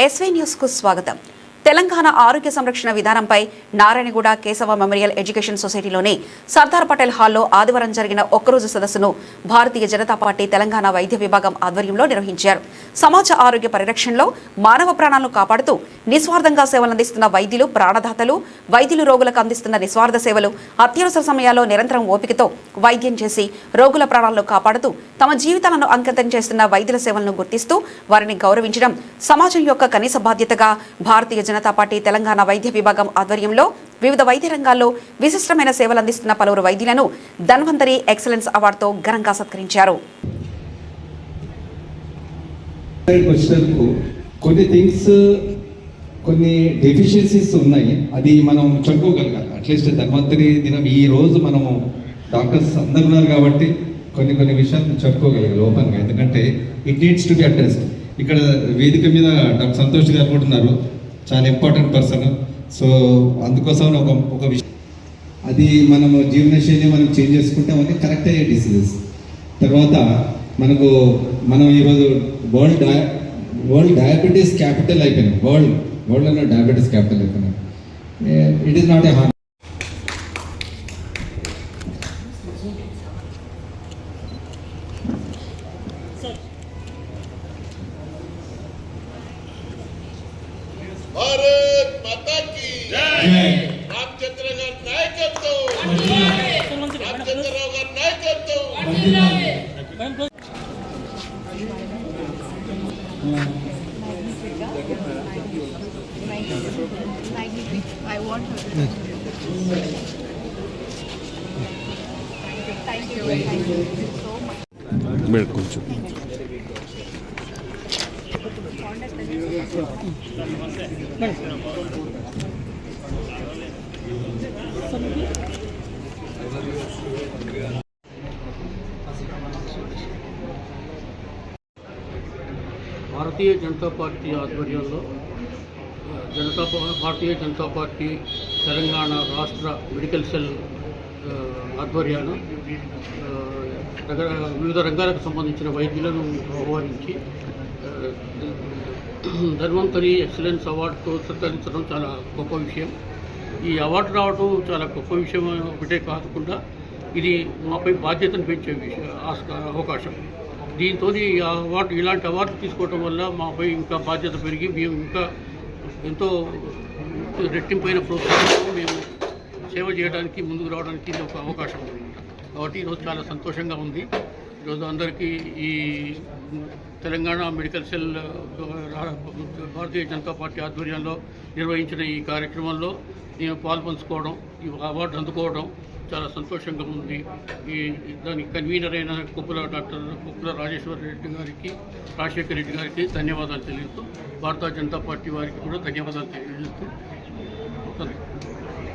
SV news కు స్వాగతం. తెలంగాణ ఆరోగ్య సంరక్షణ విధానంపై నారాయణగూడ కేశవ మెమోరియల్ ఎడ్యుకేషన్ సొసైటీలోని సర్దార్ పటేల్ హాల్లో ఆదివారం జరిగిన ఒక్కరోజు సదస్సును భారతీయ జనతా పార్టీ తెలంగాణ వైద్య విభాగం ఆధ్వర్యంలో నిర్వహించారు. సమాజ ఆరోగ్య పరిరక్షణలో మానవ ప్రాణాలను కాపాడుతూ నిస్వార్థంగా సేవలందిస్తున్న వైద్యులు, ప్రాణదాతలు, వైద్యులు రోగులకు అందిస్తున్న నిస్వార్థ సేవలు, అత్యవసర సమయాల్లో నిరంతరం ఓపికతో వైద్యం చేసి రోగుల ప్రాణాలను కాపాడుతూ తమ జీవితాలను అంకితం చేస్తున్న వైద్యుల సేవలను గుర్తిస్తూ వారిని గౌరవించడం సమాజం యొక్క కనీస బాధ్యతగా భారతీయ జనతా పార్టీ తెలంగాణ వైద్య విభాగం ఆధ్వర్యంలో వివిధ వైద్య రంగాల్లో విశిష్టమైన సేవలు అందిస్తున్న పలువురు వైద్యులను ధన్వంతరి ఎక్సలెన్స్ అవార్డుతో ఘనంగా సత్కరించారు. కొన్ని డెఫిషియన్సీస్ ఉన్నాయి, అది మనం చెప్పుకోగలగాలి. అట్లీస్ట్ ధన్వంతరి దినం ఈ రోజు మనము డాక్టర్స్ అందరు ఉన్నారు కాబట్టి కొన్ని విషయాలు చెప్పుకోగలగాలి ఓపెన్గా. ఎందుకంటే it needs to be addressed. ఇక్కడ వేదిక మీద డాక్టర్ సంతోష్ గారు కూడా ఉన్నారు, చాలా ఇంపార్టెంట్ పర్సన్. సో అందుకోసం ఒక విషయం, అది మనము జీవనశైలి మనం చేంజ్ చేసుకుంటే అవన్నీ కరెక్ట్ అయ్యే డిసీజెస్. తర్వాత మనం ఈరోజు వరల్డ్ డయాబెటీస్ క్యాపిటల్ అయిపోయినాం. వరల్డ్లో డయాబెటీస్ క్యాపిటల్ అయిపోయినాం. It is not a harm. Bharat माता की जय। रामचंद्र का नायकत्व, रामचंद्र का नायकत्व। I want her. Thank you so much. Welcome. Bharatiya Janata party ఆధ్వర్యంలో భారతీయ జనతా పార్టీ తెలంగాణ రాష్ట్ర మెడికల్ సెల్ ఆధ్వర్యాన వివిధ రంగాలకు సంబంధించిన వైద్యులను ఆహ్వానించి ధన్వంతరి ఎక్సలెన్స్ అవార్డుతో సత్కరించడం చాలా గొప్ప విషయం. ఈ అవార్డు రావడం చాలా గొప్ప విషయం ఒకటే కాకుండా ఇది మాపై బాధ్యతను పెంచే అవకాశం. దీంతో ఇలాంటి అవార్డు తీసుకోవడం వల్ల మాపై ఇంకా బాధ్యత పెరిగి మేము ఇంకా ఎంతో రెట్టింపైన ప్రోత్సాహంతో మేము సేవ చేయడానికి ముందుకు రావడానికి ఇది ఒక అవకాశం ఉంది. కాబట్టి ఈరోజు చాలా సంతోషంగా ఉంది. ఈరోజు అందరికీ ఈ Telangana medical cell Bharatiya Janata party ఆధ్వర్యంలో నిర్వహించిన ఈ కార్యక్రమంలో నేను పాల్పంచుకోవడం, ఈ అవార్డు అందుకోవడం చాలా సంతోషంగా ఉంది. దానికి కన్వీనర్ అయిన కుప్పల రాజేశ్వర రెడ్డి గారికి, రాజశేఖర రెడ్డి గారికి ధన్యవాదాలు తెలియజేస్తూ, భారతీయ జనతా పార్టీ వారికి కూడా ధన్యవాదాలు తెలియజేస్తూ